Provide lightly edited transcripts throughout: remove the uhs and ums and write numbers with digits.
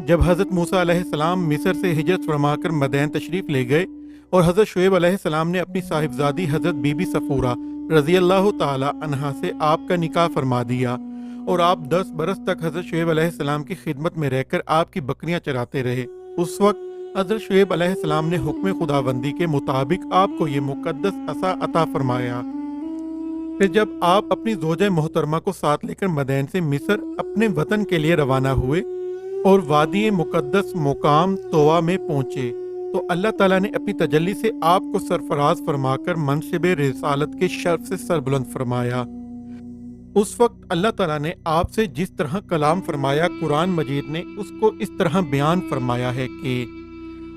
جب حضرت موسیٰ علیہ السلام مصر سے ہجرت فرما کر مدین تشریف لے گئے اور حضرت شعیب علیہ السلام نے اپنی صاحبزادی حضرت بی بی صفورہ رضی اللہ تعالی عنہا سے آپ کا نکاح فرما دیا اور آپ 10 برس تک حضرت شعیب علیہ السلام کی خدمت میں رہ کر آپ کی بکریاں چراتے رہے، اس وقت حضرت شعیب علیہ السلام نے حکم خداوندی کے مطابق آپ کو یہ مقدس عصا عطا فرمایا۔ پھر جب آپ اپنی زوجہ محترمہ کو ساتھ لے کر مدین سے مصر اپنے وطن کے لیے روانہ ہوئے اور وادی مقدس مقام طوا میں پہنچے تو اللہ تعالیٰ نے اپنی تجلی سے آپ کو سرفراز فرما کر منصب رسالت کے شرف سے سربلند فرمایا۔ اس وقت اللہ تعالیٰ نے آپ سے جس طرح کلام فرمایا، قرآن مجید نے اس کو اس طرح بیان فرمایا ہے کہ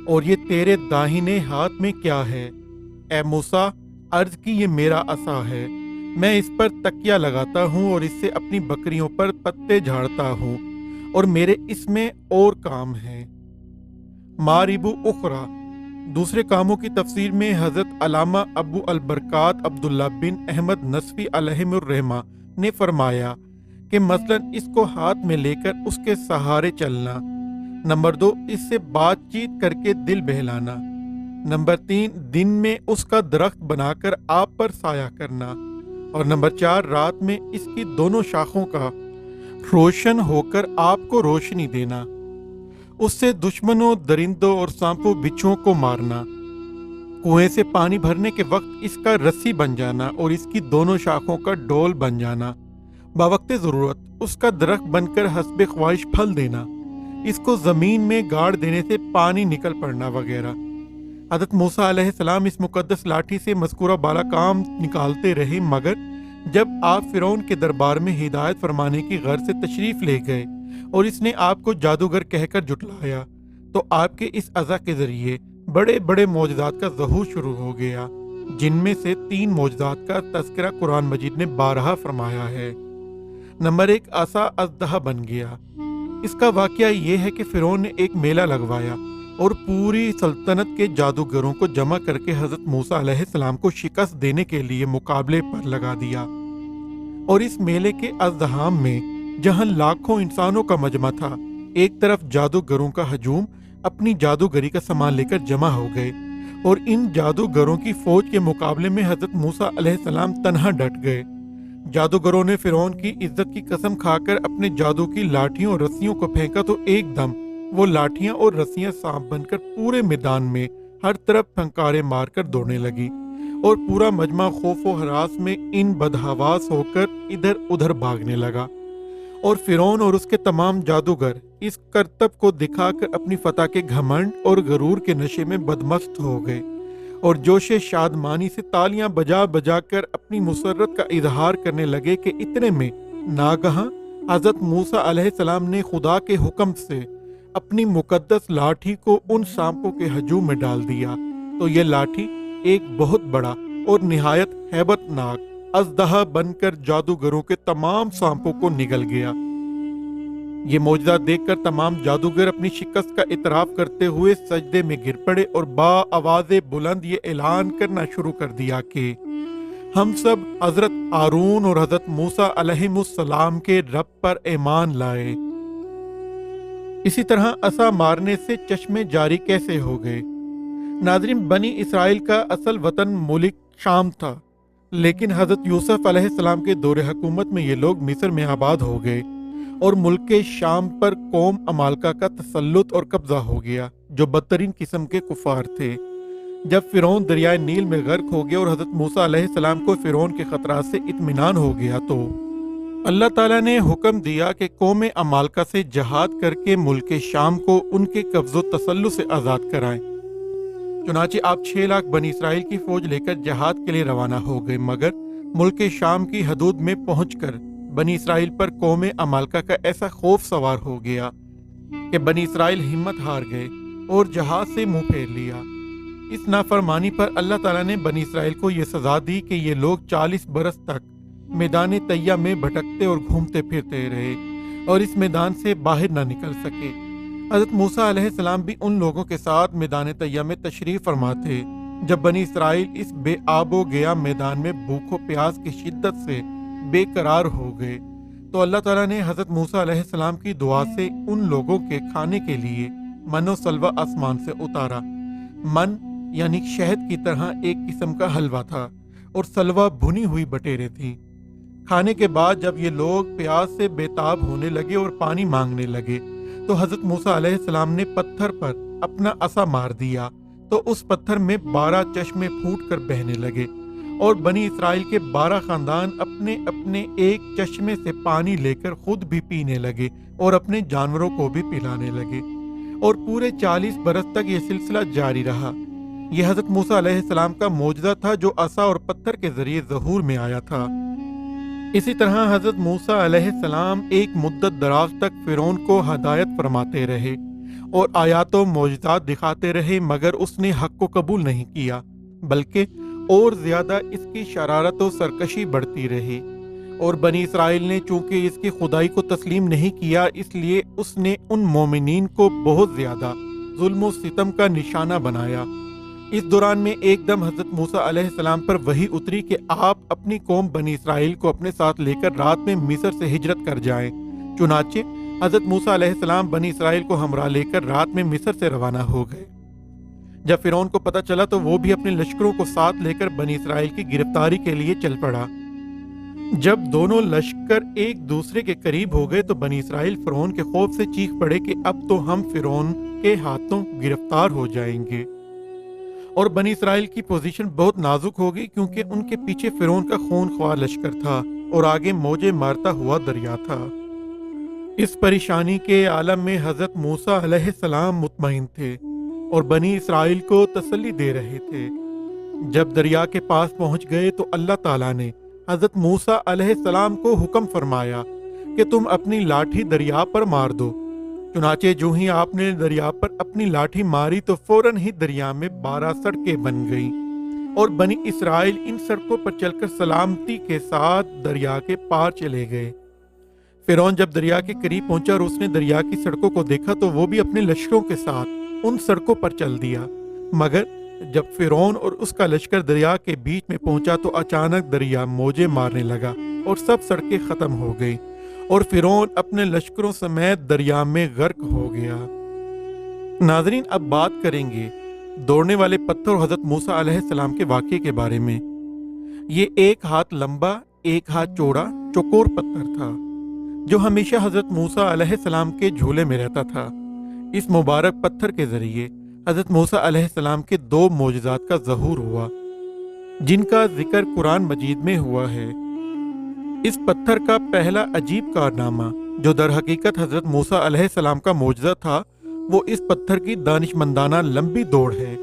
اور یہ تیرے داہنے ہاتھ میں کیا ہے؟ اے موسیٰ، عرض کی یہ میرا عصا ہے، میں اس پر تکیہ لگاتا ہوں اور اس سے اپنی بکریوں پر پتے جھاڑتا ہوں اور میرے اس میں اور کام ہیں۔ مارب اخرى، دوسرے کاموں کی تفسیر میں حضرت علامہ ابو البرکات عبداللہ بن احمد نصفی علیہ الرحمہ نے فرمایا کہ مثلا اس کو ہاتھ میں لے کر اس کے سہارے چلنا، نمبر 2 اس سے بات چیت کر کے دل بہلانا، نمبر 3 دن میں اس کا درخت بنا کر آپ پر سایہ کرنا، اور نمبر 4 رات میں اس کی دونوں شاخوں کا روشن ہو کر آپ کو روشنی دینا، اس سے دشمنوں، درندوں اور سانپوں بچھوؤں کو مارنا، کنویں سے پانی بھرنے کے وقت اس کا رسی بن جانا اور اس کی دونوں شاخوں کا ڈول بن جانا، بوقت ضرورت اس کا درخت بن کر حسب خواہش پھل دینا، اس کو زمین میں گاڑ دینے سے پانی نکل پڑنا وغیرہ۔ حضرت موسیٰ علیہ السلام اس مقدس لاٹھی سے مذکورہ بالا کام نکالتے رہے، مگر جب آپ فرعون کے دربار میں ہدایت فرمانے کی غرض سے تشریف لے گئے اور اس نے آپ کو جادوگر کہہ کر جھٹلایا تو آپ کے اس عصا کے ذریعے بڑے بڑے معجزات کا ظہور شروع ہو گیا، جن میں سے 3 معجزات کا تذکرہ قرآن مجید نے 12 فرمایا ہے۔ نمبر 1 عصا اژدہا بن گیا۔ اس کا واقعہ یہ ہے کہ فرعون نے ایک میلہ لگوایا اور پوری سلطنت کے جادوگروں کو جمع کر کے حضرت موسیٰ علیہ السلام کو شکست دینے کے لیے مقابلے پر لگا دیا، اور اس میلے کے ازدحام میں جہاں لاکھوں انسانوں کا مجمع تھا، ایک طرف جادوگروں کا ہجوم اپنی جادوگری کا سامان لے کر جمع ہو گئے، اور ان جادوگروں کی فوج کے مقابلے میں حضرت موسیٰ علیہ السلام تنہا ڈٹ گئے۔ جادوگروں نے فرعون کی عزت کی قسم کھا کر اپنے جادو کی لاٹھیوں اور رسیوں کو پھینکا تو ایک دم وہ لاٹھیاں اور رسیاں سانپ بن کر پورے میدان میں ہر طرف پھنکارے مار کر دوڑنے لگی، اور پورا مجمع خوف و ہراس میں ان بدحواس ہو کر ادھر ادھر بھاگنے لگا، اور فرعون اور اس کے تمام جادوگر اس کرتب کو دکھا کر اپنی فتح کے گھمنڈ اور غرور کے نشے میں بدمست ہو گئے، اور جوش شادمانی سے تالیاں بجا بجا کر اپنی مسرت کا اظہار کرنے لگے کہ اتنے میں ناگہاں حضرت موسیٰ علیہ السلام نے خدا کے حکم سے اپنی مقدس لاٹھی کو ان سانپوں کے ہجوم میں ڈال دیا، تو یہ لاٹھی ایک بہت بڑا اور نہایت ہیبت ناک اژدہا بن کر جادوگروں کے تمام سانپوں کو نگل گیا۔ یہ معجزہ دیکھ کر تمام جادوگر اپنی شکست کا اعتراف کرتے ہوئے سجدے میں گر پڑے اور با آواز بلند یہ اعلان کرنا شروع کر دیا کہ ہم سب حضرت ہارون اور حضرت موسیٰ علیہ السلام کے رب پر ایمان لائے۔ اسی طرح عصا مارنے سے چشمے جاری کیسے ہو گئے؟ ناظرین، بنی اسرائیل کا اصل وطن ملک شام تھا، لیکن حضرت یوسف علیہ السلام کے دور حکومت میں یہ لوگ مصر میں آباد ہو گئے، اور ملک شام پر قوم عمالقہ کا تسلط اور قبضہ ہو گیا، جو بدترین قسم کے کفار تھے۔ جب فرعون دریائے نیل میں غرق ہو گیا اور حضرت موسیٰ علیہ السلام کو فرعون کے خطرات سے اطمینان ہو گیا تو اللہ تعالیٰ نے حکم دیا کہ قوم عمالقہ سے جہاد کر کے ملک شام کو ان کے قبض و تسلط سے آزاد کرائیں۔ چنانچہ آپ 6 لاکھ بنی اسرائیل کی فوج لے کر جہاد کے لیے روانہ ہو گئے، مگر ملک شام کی حدود میں پہنچ کر بنی اسرائیل پر قوم عمالقہ کا ایسا خوف سوار ہو گیا کہ بنی اسرائیل ہمت ہار گئے اور جہاد سے منہ پھیر لیا۔ اس نافرمانی پر اللہ تعالیٰ نے بنی اسرائیل کو یہ سزا دی کہ یہ لوگ 40 برس تک میدان طیہ میں بھٹکتے اور گھومتے پھرتے رہے اور اس میدان سے باہر نہ نکل سکے۔ حضرت موسیٰ علیہ السلام بھی ان لوگوں کے ساتھ میدان طیہ میں تشریف فرما تھے۔ جب بنی اسرائیل اس بے آب و گیا میدان میں بھوک و پیاس کی شدت سے بے قرار ہو گئے تو اللہ تعالیٰ نے حضرت موسیٰ علیہ السلام کی دعا سے ان لوگوں کے کھانے کے لیے من و سلوہ آسمان سے اتارا۔ من یعنی شہد کی طرح ایک قسم کا حلوہ تھا اور سلوہ بھنی ہوئی بٹیرے تھیں۔ کھانے کے بعد جب یہ لوگ پیاس سے بےتاب ہونے لگے اور پانی مانگنے لگے تو حضرت موسیٰ علیہ السلام نے پتھر پر اپنا عصا مار دیا تو اس پتھر میں 12 چشمے پھوٹ کر بہنے لگے اور بنی اسرائیل کے 12 خاندان اپنے اپنے ایک چشمے سے پانی لے کر خود بھی پینے لگے اور اپنے جانوروں کو بھی پلانے لگے، اور پورے 40 برس تک یہ سلسلہ جاری رہا۔ یہ حضرت موسیٰ علیہ السلام کا معجزہ تھا جو عصا اور پتھر کے ذریعے ظہور میں آیا تھا۔ اسی طرح حضرت موسیٰ علیہ السلام ایک مدت دراز تک فرعون کو ہدایت فرماتے رہے اور آیات و معجزات دکھاتے رہے، مگر اس نے حق کو قبول نہیں کیا، بلکہ اور زیادہ اس کی شرارت و سرکشی بڑھتی رہی، اور بنی اسرائیل نے چونکہ اس کی خدائی کو تسلیم نہیں کیا، اس لیے اس نے ان مومنین کو بہت زیادہ ظلم و ستم کا نشانہ بنایا۔ اس دوران میں ایک دم حضرت موسیٰ علیہ السلام پر وحی اتری کہ آپ اپنی قوم بنی اسرائیل کو اپنے ساتھ لے کر رات میں مصر سے ہجرت کر جائیں۔ چنانچہ حضرت موسیٰ علیہ السلام بنی اسرائیل کو ہمراہ لے کر رات میں مصر سے روانہ ہو گئے۔ جب فرعون کو پتہ چلا تو وہ بھی اپنے لشکروں کو ساتھ لے کر بنی اسرائیل کی گرفتاری کے لیے چل پڑا۔ جب دونوں لشکر ایک دوسرے کے قریب ہو گئے تو بنی اسرائیل فرعون کے خوف سے چیخ پڑے کہ اب تو ہم فرعون کے ہاتھوں گرفتار ہو جائیں گے، اور بنی اسرائیل کی پوزیشن بہت نازک ہو گئی کیونکہ ان کے پیچھے فرعون کا خون خوار لشکر تھا اور آگے موجیں مارتا ہوا دریا تھا۔ اس پریشانی کے عالم میں حضرت موسیٰ علیہ السلام مطمئن تھے اور بنی اسرائیل کو تسلی دے رہے تھے۔ جب دریا کے پاس پہنچ گئے تو اللہ تعالیٰ نے حضرت موسیٰ علیہ السلام کو حکم فرمایا کہ تم اپنی لاٹھی دریا پر مار دو۔ چنانچہ جو ہی آپ نے دریا پر اپنی لاٹھی ماری تو فوراً ہی دریا میں 12 سڑکیں بن گئیں، اور بنی اسرائیل ان سڑکوں پر چل کر سلامتی کے ساتھ دریا کے پار چلے گئے۔ فرعون جب دریا کے قریب پہنچا اور اس نے دریا کی سڑکوں کو دیکھا تو وہ بھی اپنے لشکروں کے ساتھ ان سڑکوں پر چل دیا، مگر جب فرعون اور اس کا لشکر دریا کے بیچ میں پہنچا تو اچانک دریا موجیں مارنے لگا اور سب سڑکیں ختم ہو گئی اور فرعون اپنے لشکروں سمیت دریا میں غرق ہو گیا۔ ناظرین، اب بات کریں گے دوڑنے والے پتھر اور حضرت موسیٰ علیہ السلام کے واقعے کے بارے میں۔ یہ 1 ہاتھ لمبا 1 ہاتھ چوڑا چوکور پتھر تھا جو ہمیشہ حضرت موسیٰ علیہ السلام کے جھولے میں رہتا تھا۔ اس مبارک پتھر کے ذریعے حضرت موسیٰ علیہ السلام کے 2 معجزات کا ظہور ہوا جن کا ذکر قرآن مجید میں ہوا ہے۔ اس پتھر کا پہلا عجیب کارنامہ جو در حقیقت حضرت موسیٰ علیہ السلام کا معجزہ تھا، وہ اس پتھر کی دانشمندانہ لمبی دوڑ ہے،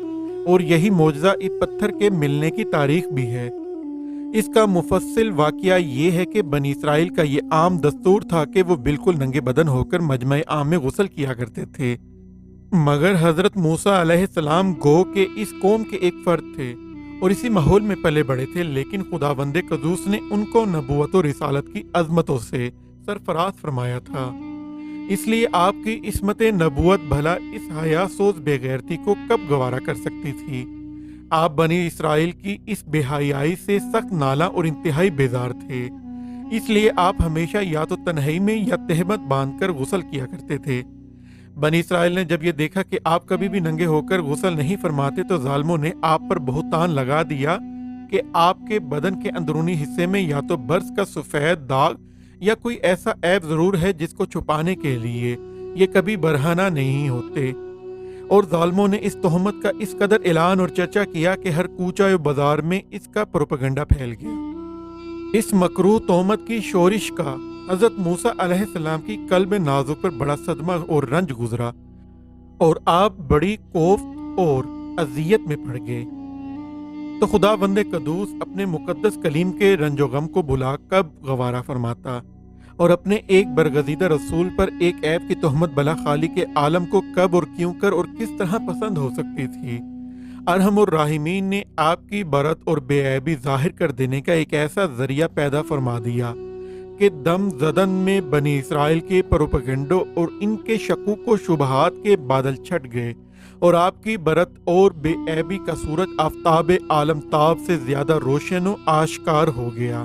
اور یہی معجزہ اس پتھر کے ملنے کی تاریخ بھی ہے۔ اس کا مفصل واقعہ یہ ہے کہ بنی اسرائیل کا یہ عام دستور تھا کہ وہ بالکل ننگے بدن ہو کر مجمع عام میں غسل کیا کرتے تھے، مگر حضرت موسیٰ علیہ السلام گو کہ اس قوم کے ایک فرد تھے اور اسی ماحول میں پلے بڑے تھے، لیکن خداوند قدوس نے ان کو نبوت و رسالت کی عظمتوں سے سرفراز فرمایا تھا، اس لیے آپ کی عصمت نبوت بھلا اس حیا سوز بے غیرتی کو کب گوارا کر سکتی تھی۔ آپ بنی اسرائیل کی اس بے حیائی سے سخت نالاں اور انتہائی بیزار تھے، اس لیے آپ ہمیشہ یا تو تنہائی میں یا تہمت باندھ کر غسل کیا کرتے تھے۔ بنی اسرائیل نے جب یہ دیکھا کہ آپ کبھی بھی ننگے ہو کر غسل نہیں فرماتے تو ظالموں نے آپ پر بہتان لگا دیا کہ آپ کے بدن کے اندرونی حصے میں یا تو برس کا سفید داغ یا کوئی ایسا عیب ضرور ہے جس کو چھپانے کے لیے یہ کبھی برہنہ نہیں ہوتے، اور ظالموں نے اس تہمت کا اس قدر اعلان اور چرچا کیا کہ ہر کوچہ و بازار میں اس کا پروپیگنڈا پھیل گیا۔ اس مکروہ تہمت کی شورش کا حضرت موسیٰ علیہ السلام کی قلب نازک پر بڑا صدمہ اور رنج گزرا، اور آپ بڑی کوفت اور اذیت میں پڑ گئے۔ تو خداوند قدوس اپنے مقدس کلیم کے رنج و غم کو بلا کب گوارا فرماتا، اور اپنے ایک برگزیدہ رسول پر ایک عیب کی تہمت بلا خالق عالم کو کب اور کیوں کر اور کس طرح پسند ہو سکتی تھی۔ ارحم الراحمین نے آپ کی برت اور بے عیبی ظاہر کر دینے کا ایک ایسا ذریعہ پیدا فرما دیا کہ دم زدن میں بنی اسرائیل کے پروپیگنڈوں اور ان کے شکوک و شبہات کے بادل چھٹ گئے، اور آپ کی برت اور بے عیبی کا سورج آفتاب عالم تاب سے زیادہ روشن و آشکار ہو گیا،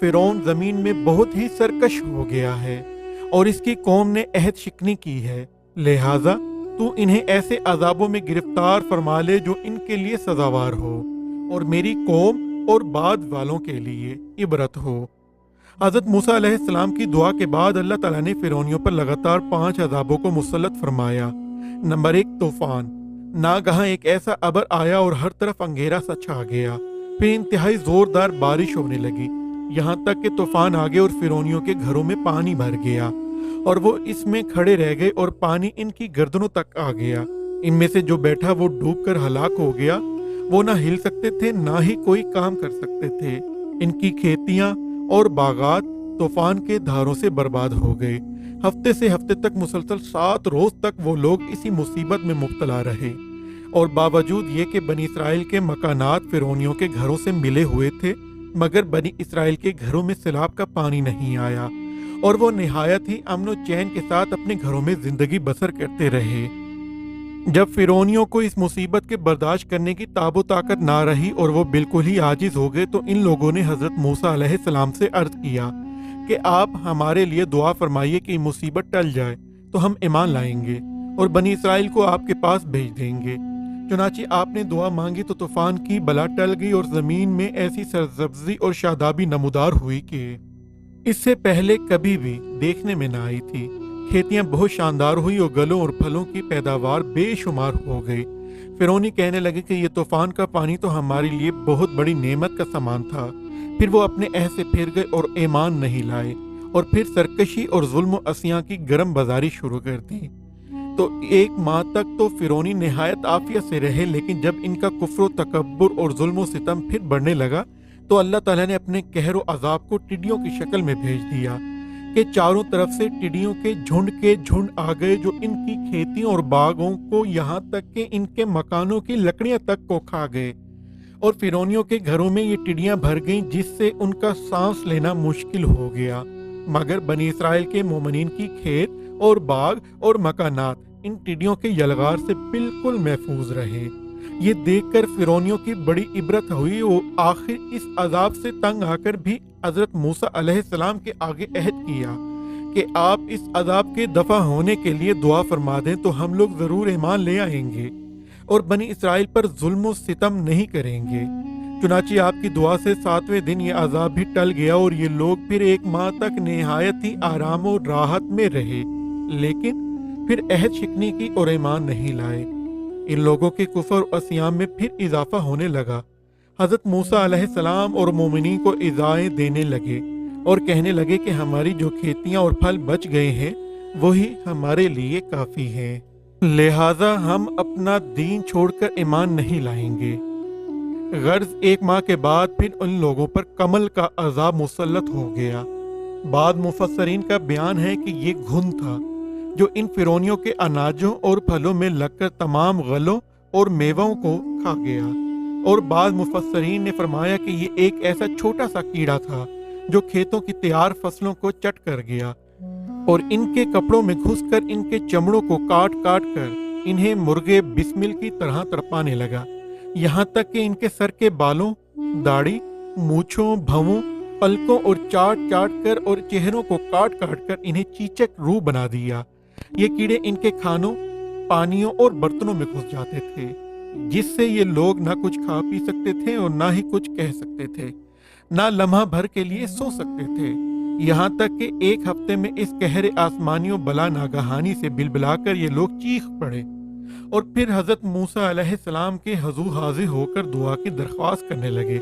فرعون زمین میں بہت ہی سرکش ہو گیا ہے اور اس کی قوم نے عہد شکنی کی ہے، لہٰذا تو انہیں ایسے عذابوں میں گرفتار فرما لے جو ان کے لیے سزاوار ہو اور میری قوم اور بعد والوں کے لیے عبرت ہو۔ حضرت موسیٰ علیہ السلام کی دعا کے بعد اللہ تعالیٰ نے فرعونیوں پر لگاتار 5 عذابوں کو مسلط فرمایا۔ نمبر 1، طوفان۔ ناگہاں ایک ایسا ابر آیا اور ہر طرف انگھیرا سا چھا گیا، پھر انتہائی زوردار بارش ہونے لگی، یہاں تک کہ طوفان آ گئے اور فرعونیوں کے گھروں میں پانی بھر گیا اور وہ اس میں کھڑے رہ گئے اور پانی ان کی گردنوں تک آ گیا۔ ان میں سے جو بیٹھا وہ ڈوب کر ہلاک ہو گیا، وہ نہ ہل سکتے تھے نہ ہی کوئی کام کر سکتے تھے۔ ان کی کھیتیاں اور باغات طوفان کے دھاروں سے برباد ہو گئے۔ ہفتے سے ہفتے تک مسلسل 7 روز تک وہ لوگ اسی مصیبت میں مبتلا رہے، اور باوجود یہ کہ بنی اسرائیل کے مکانات فرعونیوں کے گھروں سے ملے ہوئے تھے، مگر بنی اسرائیل کے گھروں میں سیلاب کا پانی نہیں آیا اور وہ نہایت ہی امن و چین کے ساتھ اپنے گھروں میں زندگی بسر کرتے رہے۔ جب فرعونیوں کو اس مصیبت کے برداشت کرنے کی تاب و طاقت نہ رہی اور وہ بالکل ہی عاجز ہو گئے، تو ان لوگوں نے حضرت موسیٰ علیہ السلام سے عرض کیا کہ آپ ہمارے لیے دعا فرمائیے کہ یہ مصیبت ٹل جائے تو ہم ایمان لائیں گے اور بنی اسرائیل کو آپ کے پاس بھیج دیں گے۔ چنانچہ آپ نے دعا مانگی تو طوفان کی بلا ٹل گئی اور زمین میں ایسی سرسبزی اور شادابی نمودار ہوئی کہ اس سے پہلے کبھی بھی دیکھنے میں نہ آئی تھی۔ کھیتیاں بہت شاندار ہوئی اور گلوں اور پھلوں کی پیداوار بے شمار ہو گئی۔ فرعونی کہنے لگے کہ یہ طوفان کا پانی تو ہمارے لیے بہت بڑی نعمت کا سامان تھا۔ پھر وہ اپنے عہد سے پھر گئے اور ایمان نہیں لائے اور پھر سرکشی اور ظلم و عصیاں کی گرم بازاری شروع کر دی۔ تو 1 ماہ تک تو فرعونی نہایت عافیت سے رہے، لیکن جب ان کا کفر و تکبر اور ظلم و ستم پھر بڑھنے لگا تو اللہ تعالیٰ نے اپنے قہر و عذاب کو ٹڈیوں کی شکل میں بھیج دیا کہ چاروں طرف سے ٹڈیوں کے جھنڈ آ گئے جو ان کی کھیتیوں اور باغوں کو، یہاں تک کہ ان کے مکانوں کی لکڑیاں تک کو کھا گئے، اور فرعونیوں کے گھروں میں یہ ٹڈیاں بھر گئیں جس سے ان کا سانس لینا مشکل ہو گیا، مگر بنی اسرائیل کے مومنین کی کھیت اور باغ اور مکانات ان ٹڈیوں کے یلغار سے بالکل محفوظ رہے۔ یہ دیکھ کر فرعونیوں کی بڑی عبرت ہوئی اور آخر اس عذاب سے تنگ آ کر بھی حضرت موسیٰ علیہ السلام کے آگے عہد کیا کہ آپ اس عذاب کے دفع ہونے کے لیے دعا فرما دیں تو ہم لوگ ضرور ایمان لے آئیں گے اور بنی اسرائیل پر ظلم و ستم نہیں کریں گے۔ چنانچہ آپ کی دعا سے 7ویں دن یہ عذاب بھی ٹل گیا اور یہ لوگ پھر 1 ماہ تک نہایت ہی آرام و راحت میں رہے، لیکن پھر عہد شکنی کی اور ایمان نہیں لائے۔ ان لوگوں کے کفر و عصیان میں پھر اضافہ ہونے لگا۔ حضرت موسیٰ علیہ السلام اور مومنین کو ایذائیں دینے لگے اور کہنے لگے کہ ہماری جو کھیتیاں اور پھل بچ گئے ہیں وہی ہمارے لیے کافی ہیں، لہٰذا ہم اپنا دین چھوڑ کر ایمان نہیں لائیں گے۔ غرض 1 ماہ کے بعد پھر ان لوگوں پر کمل کا عذاب مسلط ہو گیا۔ بعض مفسرین کا بیان ہے کہ یہ گھن تھا جو ان فرعونیوں کے اناجوں اور پھلوں میں لگ کر تمام غلوں اور میووں کو کھا گیا، اور بعض مفسرین نے فرمایا کہ یہ ایک ایسا چھوٹا سا کیڑا تھا جو کھیتوں کی تیار فصلوں کو چٹ کر گیا اور ان کے کپڑوں میں گھس کر ان کے چمڑوں کو کاٹ کاٹ کر انہیں مرغے بسمل کی طرح تڑپانے لگا، یہاں تک کہ ان کے سر کے بالوں، داڑھی، مونچھوں، بھووں، پلکوں اور چاٹ چاٹ کر اور چہروں کو کاٹ کاٹ کر انہیں چیچک روح بنا دیا۔ یہ کیڑے ان کے کھانوں، پانیوں اور برتنوں میں گھس جاتے تھے، جس سے یہ لوگ نہ کچھ کھا پی سکتے تھے اور نہ ہی کچھ کہہ سکتے تھے، نہ لمحہ بھر کے لیے سو سکتے تھے، یہاں تک کہ 1 ہفتے میں اس قہر آسمانی و بلا ناگہانی سے بلبلا کر یہ لوگ چیخ پڑے اور پھر حضرت موسیٰ علیہ السلام کے حضور حاضر ہو کر دعا کی درخواست کرنے لگے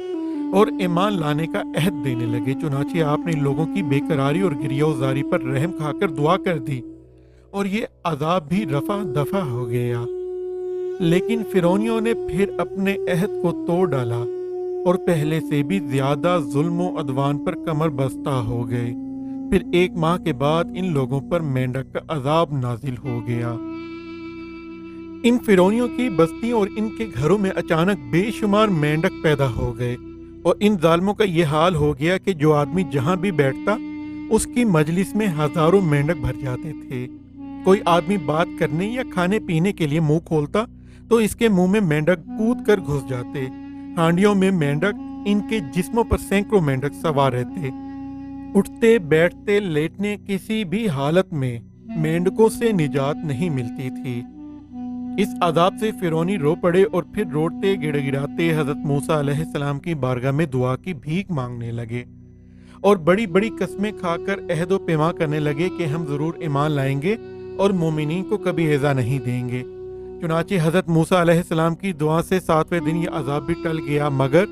اور ایمان لانے کا عہد دینے لگے۔ چنانچہ آپ نے ان لوگوں کی بے قراری اور گریہ و زاری پر رحم کھا کر دعا کر دی اور یہ عذاب بھی رفع دفع ہو گیا، لیکن فرعونیوں نے پھر اپنے عہد کو توڑ ڈالا اور پہلے سے بھی زیادہ ظلم و عدوان پر کمر بستہ ہو گئے۔ پھر 1 ماہ کے بعد ان لوگوں پر مینڈک کا عذاب نازل ہو گیا۔ ان فرعونیوں کی بستیوں اور ان کے گھروں میں اچانک بے شمار مینڈک پیدا ہو گئے اور ان ظالموں کا یہ حال ہو گیا کہ جو آدمی جہاں بھی بیٹھتا اس کی مجلس میں ہزاروں مینڈک بھر جاتے تھے۔ کوئی آدمی بات کرنے یا کھانے پینے کے لیے منہ کھولتا تو اس کے منہ میں مینڈک کود کر گھس جاتے۔ ہانڈیوں میں مینڈک، ان کے جسموں پر سینکڑوں مینڈک سوار رہتے۔ اٹھتے بیٹھتے لیٹنے کسی بھی حالت میں مینڈکوں سے نجات نہیں ملتی تھی۔ اس عذاب سے فرعونی رو پڑے اور پھر روتے گڑ گڑاتے حضرت موسیٰ علیہ السلام کی بارگاہ میں دعا کی بھیک مانگنے لگے اور بڑی بڑی قسمیں کھا کر عہد و پیما کرنے لگے کہ ہم ضرور ایمان لائیں گے اور مومنین کو کبھی ایذا نہیں دیں گے۔ چنانچہ حضرت موسیٰ علیہ السلام کی دعا سے 7ویں دن یہ عذاب بھی ٹل گیا، مگر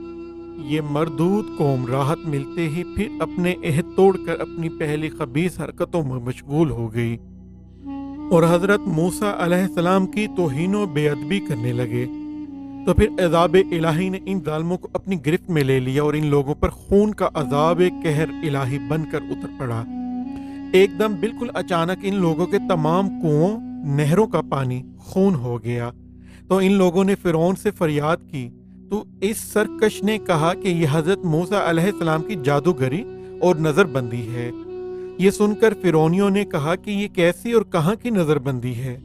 یہ مردود قوم راحت ملتے ہی پھر اپنے عہد توڑ کر اپنی پہلی خبیث حرکتوں میں مشغول ہو گئی اور حضرت موسیٰ علیہ السلام کی توہین و بے ادبی کرنے لگے۔ تو پھر عذاب الہی نے ان ظالموں کو اپنی گرفت میں لے لیا اور ان لوگوں پر خون کا عذاب قہر الہی بن کر اتر پڑا۔ ایک دم بالکل اچانک ان لوگوں کے تمام کنووں نہروں کا پانی خون ہو گیا۔ تو ان لوگوں نے فرعون سے فریاد کی تو اس سرکش نے کہا کہ یہ حضرت موسیٰ علیہ السلام کی جادوگری اور نظر بندی ہے۔ یہ سن کر فرعونیوں نے کہا کہ یہ کیسی اور کہاں کی نظر بندی ہے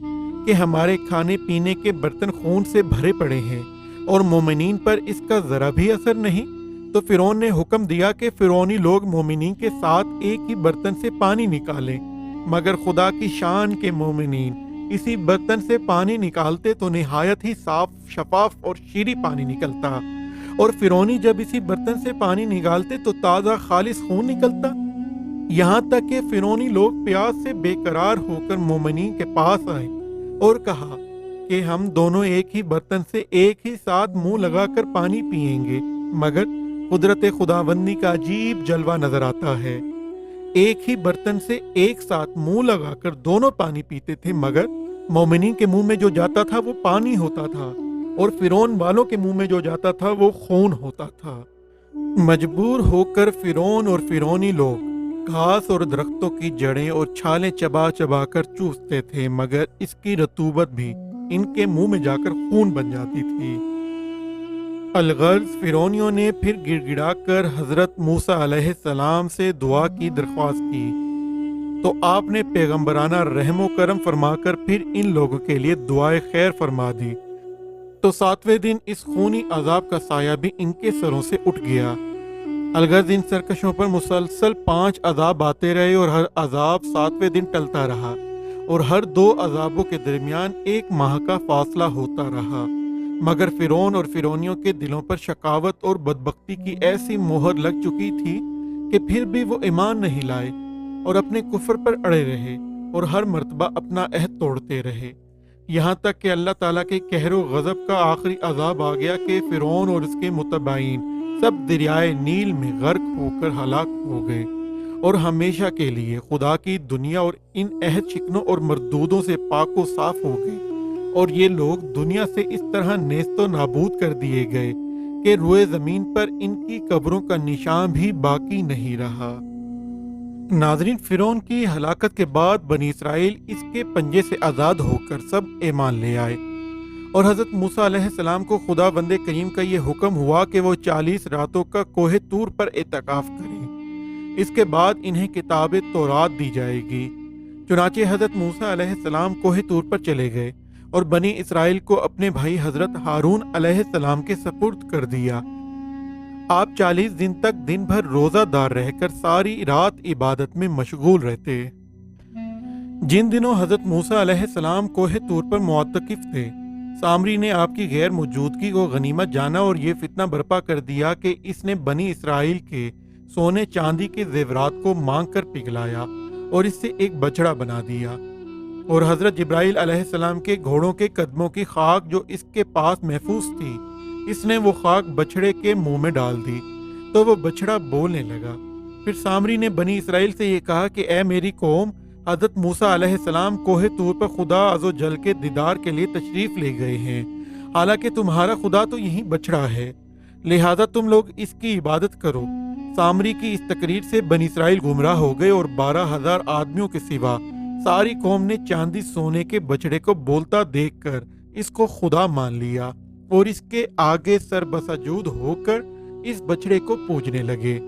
کہ ہمارے کھانے پینے کے برتن خون سے بھرے پڑے ہیں اور مومنین پر اس کا ذرا بھی اثر نہیں۔ تو فرعون نے حکم دیا کہ فرعونی لوگ مومنین کے ساتھ ایک ہی برتن سے پانی نکالیں، مگر خدا کی شان کے مومنین اسی برتن سے پانی نکالتے تو نہایت ہی صاف شفاف اور شیریں پانی نکلتا، اور فرعونی جب اسی برتن سے پانی نکالتے تو تازہ خالص خون نکلتا۔ یہاں تک کہ فرعونی لوگ پیاس سے بے قرار ہو کر مومنین کے پاس آئے اور کہا کہ ہم دونوں ایک ہی برتن سے ایک ہی ساتھ منہ لگا کر پانی پئیں گے، مگر قدرت خداوندی کا عجیب جلوہ نظر آتا ہے۔ ایک ہی برتن سے ایک ساتھ منہ لگا کر دونوں پانی پیتے تھے، مگر مومنین کے منہ میں جو جاتا تھا وہ پانی ہوتا تھا اور فرعون والوں کے منہ میں جو جاتا تھا وہ خون ہوتا تھا۔ مجبور ہو کر فرعون اور فرعونی لوگ گھاس اور درختوں کی جڑیں اور چھالیں چبا چبا کر چوستے تھے، مگر اس کی رطوبت بھی ان کے منہ میں جا کر خون بن جاتی تھی۔ الغرض فرعونیوں نے پھر گڑ گڑا کر حضرت موسیٰ علیہ السلام سے دعا کی درخواست کی تو آپ نے پیغمبرانہ رحم و کرم فرما کر پھر ان لوگوں کے لیے دعائے خیر فرما دی۔ تو 7ویں دن اس خونی عذاب کا سایہ بھی ان کے سروں سے اٹھ گیا۔ الغرض ان سرکشوں پر مسلسل 5 عذاب آتے رہے اور ہر عذاب 7ویں دن ٹلتا رہا اور ہر 2 عذابوں کے درمیان 1 ماہ کا فاصلہ ہوتا رہا، مگر فرعون اور فرعونیوں کے دلوں پر شقاوت اور بدبختی کی ایسی مہر لگ چکی تھی کہ پھر بھی وہ ایمان نہیں لائے اور اپنے کفر پر اڑے رہے اور ہر مرتبہ اپنا عہد توڑتے رہے، یہاں تک کہ اللہ تعالیٰ کے قہر و غضب کا آخری عذاب آ گیا کہ فرعون اور اس کے متبعین سب دریائے نیل میں غرق ہو کر ہلاک ہو گئے اور ہمیشہ کے لیے خدا کی دنیا اور ان عہد شکنوں اور مردودوں سے پاک و صاف ہو گئے، اور یہ لوگ دنیا سے اس طرح نیست و نابود کر دیے گئے کہ روئے زمین پر ان کی قبروں کا نشان بھی باقی نہیں رہا۔ ناظرین، فرعون کی ہلاکت کے بعد بنی اسرائیل اس کے پنجے سے آزاد ہو کر سب ایمان لے آئے، اور حضرت موسیٰ علیہ السلام کو خدا بند کریم کا یہ حکم ہوا کہ وہ 40 راتوں کا کوہ طور پر اعتکاف کریں۔ اس کے بعد انہیں کتاب تورات دی جائے گی۔ چنانچہ حضرت موسیٰ علیہ السلام کوہ طور پر چلے گئے اور بنی اسرائیل کو اپنے بھائی حضرت ہارون علیہ السلام کے سپرد کر دیا۔ آپ 40 دن تک دن بھر روزہ دار رہ کر ساری رات عبادت میں مشغول رہتے۔ جن دنوں حضرت موسیٰ علیہ السلام کوہ طور پر معتکف تھے، سامری نے آپ کی غیر موجودگی کو غنیمت جانا اور یہ فتنہ برپا کر دیا کہ اس نے بنی اسرائیل کے سونے چاندی کے زیورات کو مانگ کر پگھلایا اور اس سے ایک بچڑا بنا دیا، اور حضرت جبرائیل علیہ السلام کے گھوڑوں کے قدموں کی خاک جو اس کے پاس محفوظ تھی، اس نے وہ خاک بچڑے کے منہ میں ڈال دی تو وہ بچڑا بولنے لگا۔ پھر سامری نے بنی اسرائیل سے یہ کہا کہ اے میری قوم، حضرت موسیٰ علیہ السلام کوہ طور پر خدا عز و جل کے دیدار کے لیے تشریف لے گئے ہیں، حالانکہ تمہارا خدا تو یہی بچڑا ہے، لہذا تم لوگ اس کی عبادت کرو۔ سامری کی اس تقریر سے بنی اسرائیل گمراہ ہو گئے اور 12,000 آدمیوں کے سوا ساری قوم نے چاندی سونے کے بچڑے کو بولتا دیکھ کر اس کو خدا مان لیا اور اس کے آگے سر بسجود ہو کر اس بچڑے کو پوجنے لگے۔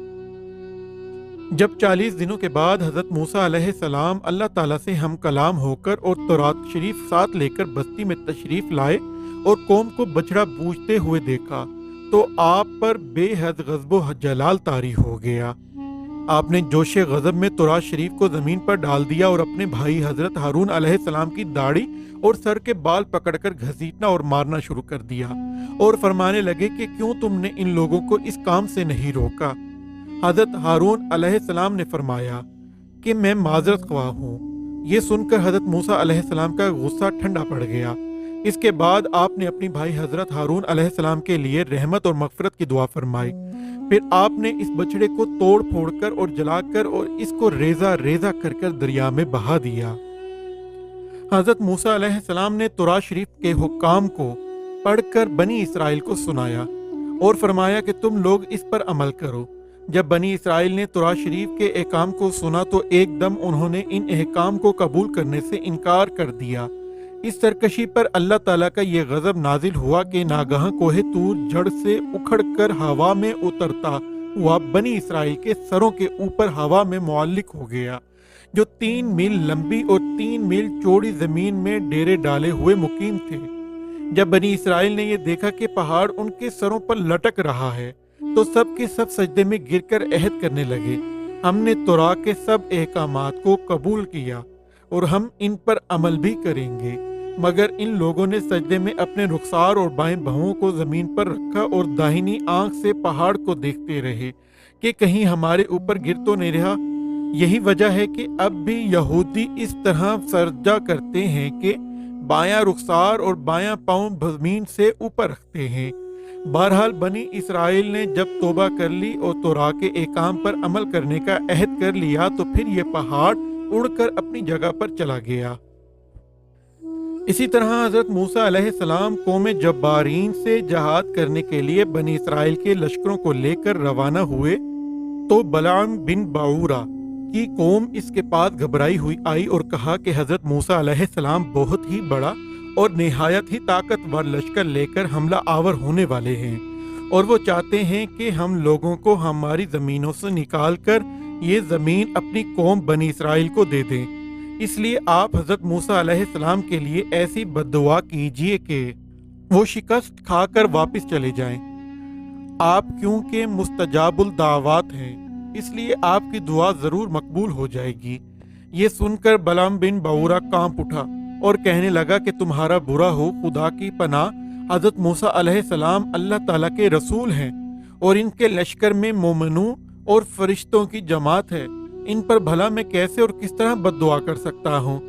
جب 40 دنوں کے بعد حضرت موسیٰ علیہ السلام اللہ تعالیٰ سے ہم کلام ہو کر اور تورات شریف ساتھ لے کر بستی میں تشریف لائے اور قوم کو بچڑا پوجتے ہوئے دیکھا تو آپ پر بے حد غضب و جلال طاری ہو گیا۔ آپ نے جوش غضب میں تورات شریف کو زمین پر ڈال دیا اور اپنے بھائی حضرت ہارون علیہ السلام کی داڑھی اور سر کے بال پکڑ کر گھسیٹنا اور مارنا شروع کر دیا اور فرمانے لگے کہ کیوں تم نے ان لوگوں کو اس کام سے نہیں روکا؟ حضرت ہارون علیہ السلام نے فرمایا کہ میں معذرت خواہ ہوں۔ یہ سن کر حضرت موسیٰ علیہ السلام کا غصہ ٹھنڈا پڑ گیا۔ اس کے بعد آپ نے اپنی بھائی حضرت ہارون علیہ السلام کے لیے رحمت اور مغفرت کی دعا فرمائی۔ پھر آپ نے اس بچڑے کو توڑ پھوڑ کر اور جلا کر اور اس کو ریزہ ریزہ کر کر دریا میں بہا دیا۔ حضرت موسیٰ علیہ السلام نے تورات شریف کے حکام کو پڑھ کر بنی اسرائیل کو سنایا اور فرمایا کہ تم لوگ اس پر عمل کرو۔ جب بنی اسرائیل نے تورات شریف کے احکام کو سنا تو ایک دم انہوں نے ان احکام کو قبول کرنے سے انکار کر دیا۔ اس سرکشی پر اللہ تعالیٰ کا یہ غضب نازل ہوا کہ ناگہاں کوہ طور جڑ سے اکھڑ کر ہوا میں اترتا ہوا بنی اسرائیل کے سروں کے اوپر ہوا میں معلق ہو گیا، جو 3 میل لمبی اور 3 میل چوڑی زمین میں ڈیرے ڈالے ہوئے مقیم تھے۔ جب بنی اسرائیل نے یہ دیکھا کہ پہاڑ ان کے سروں پر لٹک رہا ہے تو سب کے سب سجدے میں گر کر عہد کرنے لگے، ہم نے تورات کے سب احکامات کو قبول کیا اور ہم ان پر عمل بھی کریں گے۔ مگر ان لوگوں نے سجدے میں اپنے رخسار اور بائیں بہوؤں کو زمین پر رکھا اور داہنی آنکھ سے پہاڑ کو دیکھتے رہے کہ کہیں ہمارے اوپر گر تو نہیں رہا۔ یہی وجہ ہے کہ اب بھی یہودی اس طرح سجدہ کرتے ہیں کہ بایاں رخسار اور بایاں پاؤں زمین سے اوپر رکھتے ہیں۔ بہرحال بنی اسرائیل نے جب توبہ کر لی اور تورات کے احکام پر عمل کرنے کا عہد کر لیا تو پھر یہ پہاڑ اڑ کر اپنی جگہ پر چلا گیا۔ اسی طرح حضرت موسیٰ علیہ السلام قوم جبارین سے جہاد کرنے کے لیے بنی اسرائیل کے لشکروں کو لے کر روانہ ہوئے تو بلعام بن باورا کی قوم اس کے پاس گھبرائی ہوئی آئی اور کہا کہ حضرت موسیٰ علیہ السلام بہت ہی بڑا اور نہایت ہی طاقتور لشکر لے کر حملہ آور ہونے والے ہیں اور وہ چاہتے ہیں کہ ہم لوگوں کو ہماری زمینوں سے نکال کر یہ زمین اپنی قوم بنی اسرائیل کو دے دیں۔ اس لیے آپ حضرت موسیٰ علیہ السلام کے لیے ایسی بددعا کیجئے کہ وہ شکست کھا کر واپس چلے جائیں۔ آپ کیونکہ مستجاب الدعوات ہیں اس لیے آپ کی دعا ضرور مقبول ہو جائے گی۔ یہ سن کر بلعام بن باورا کانپ اٹھا اور کہنے لگا کہ تمہارا برا ہو، خدا کی پناہ، حضرت موسیٰ علیہ السلام اللہ تعالیٰ کے رسول ہیں اور ان کے لشکر میں مومنوں اور فرشتوں کی جماعت ہے، ان پر بھلا میں کیسے اور کس طرح بد دعا کر سکتا ہوں؟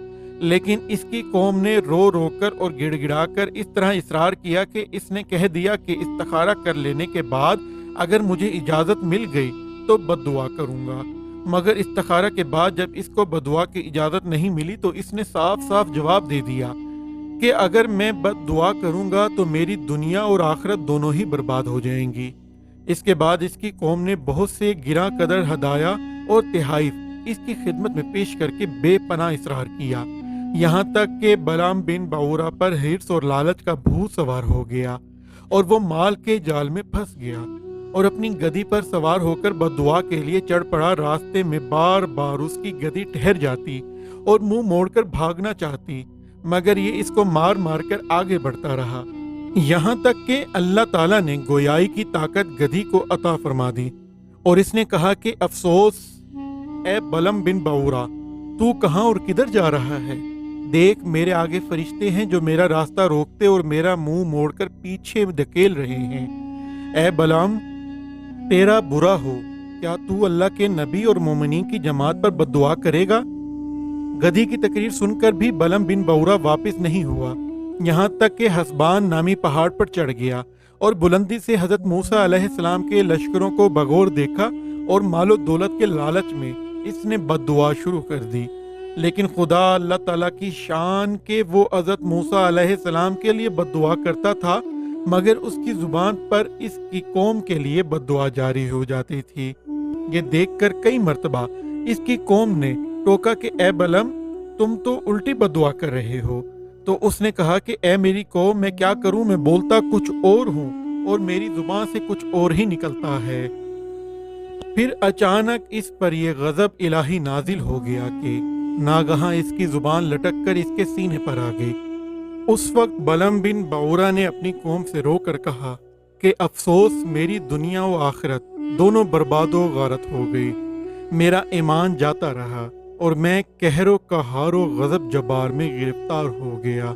لیکن اس کی قوم نے رو رو کر اور گڑ گڑا کر اس طرح اصرار کیا کہ اس نے کہہ دیا کہ استخارہ کر لینے کے بعد اگر مجھے اجازت مل گئی تو بد دعا کروں گا۔ مگر استخارہ کے بعد جب اس کو بد دعا کی اجازت نہیں ملی تو اس نے صاف صاف جواب دے دیا کہ اگر میں بد دعا کروں گا تو میری دنیا اور آخرت دونوں ہی برباد ہو جائیں گی۔ اس کے بعد اس کی قوم نے بہت سے گراں قدر ہدایا اور تحائف اس کی خدمت میں پیش کر کے بے پناہ اصرار کیا، یہاں تک کہ بلعام بن باورا پر حرص اور لالچ کا بھوت سوار ہو گیا اور وہ مال کے جال میں پھنس گیا اور اپنی گدی پر سوار ہو کر بد دعا کے لیے چڑھ پڑا۔ راستے میں بار بار اس کی گدی ٹھہر جاتی اور منہ موڑ کر بھاگنا چاہتی، مگر یہ اس کو مار مار کر آگے بڑھتا رہا، یہاں تک کہ اللہ تعالیٰ نے گویائی کی طاقت گدھی کو عطا فرما دی اور اس نے کہا کہ افسوس اے بلعام بن باورا، تو کہاں اور کدھر جا رہا ہے؟ دیکھ میرے آگے فرشتے ہیں جو میرا راستہ روکتے اور میرا منہ موڑ کر پیچھے دھکیل رہے ہیں۔ اے بلعام، تیرا برا ہو، کیا تو اللہ کے نبی اور مومنین کی جماعت پر بد دعا کرے گا؟ گدھی کی تقریر سن کر بھی بلعام بن باورا واپس نہیں ہوا، یہاں تک کہ حسبان نامی پہاڑ پر چڑھ گیا اور بلندی سے حضرت موسیٰ علیہ السلام کے لشکروں کو بغور دیکھا اور مال و دولت کے لالچ میں اس نے بد دعا شروع کر دی۔ لیکن خدا اللہ تعالیٰ کی شان کہ وہ حضرت موسیٰ علیہ السلام کے لیے بد دعا کرتا تھا مگر اس کی زبان پر اس کی قوم کے لیے بد دعا جاری ہو جاتی تھی۔ یہ دیکھ کر کئی مرتبہ اس کی قوم نے ٹوکا کہ اے بلعام، تم تو الٹی بد دعا کر رہے ہو۔ تو اس نے کہا کہ اے میری قوم، میں کیا کروں، میں بولتا کچھ اور ہوں اور میری زبان سے کچھ اور ہی نکلتا ہے۔ پھر اچانک اس پر یہ غضب الہی نازل ہو گیا کہ ناگہاں اس کی زبان لٹک کر اس کے سینے پر آ گئی۔ اس وقت بلعام بن باورا نے اپنی قوم سے رو کر کہا کہ افسوس میری دنیا و آخرت دونوں برباد و غارت ہو گئی، میرا ایمان جاتا رہا اور میں قہر و قہار و غضب جبار میں گرفتار ہو گیا۔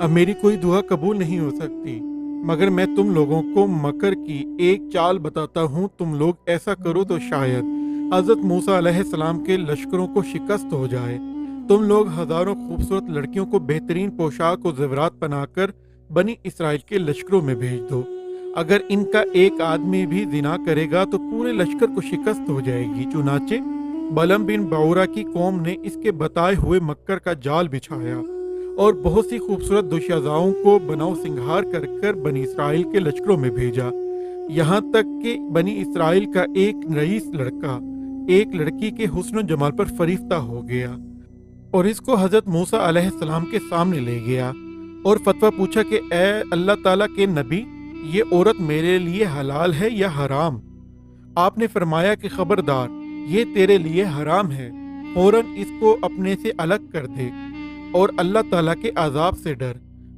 اب میری کوئی دعا قبول نہیں ہو سکتی، مگر میں تم لوگوں کو مکر کی ایک چال بتاتا ہوں، تم لوگ ایسا کرو تو شاید حضرت موسیٰ علیہ السلام کے لشکروں کو شکست ہو جائے۔ تم لوگ ہزاروں خوبصورت لڑکیوں کو بہترین پوشاک و زیورات پہنا کر بنی اسرائیل کے لشکروں میں بھیج دو۔ اگر ان کا ایک آدمی بھی زنا کرے گا تو پورے لشکر کو شکست ہو جائے گی۔ چنانچہ بلم بن بعورہ کی قوم نے اس کے بتائے ہوئے مکر کا جال بچھایا اور بہت سی خوبصورت دوشیزاؤں کو بناؤ سنگھار کر کر بنی اسرائیل کے لشکروں میں بھیجا، یہاں تک کہ بنی اسرائیل کا ایک رئیس لڑکا ایک لڑکی کے حسن و جمال پر فریفتہ ہو گیا اور اس کو حضرت موسیٰ علیہ السلام کے سامنے لے گیا اور فتویٰ پوچھا کہ اے اللہ تعالیٰ کے نبی، یہ عورت میرے لیے حلال ہے یا حرام؟ آپ نے فرمایا کہ خبردار، یہ تیرے لیے حرام ہے، فوراً اس کو اپنے سے الگ کر دے اور اللہ تعالیٰ کے عذاب سے ڈر۔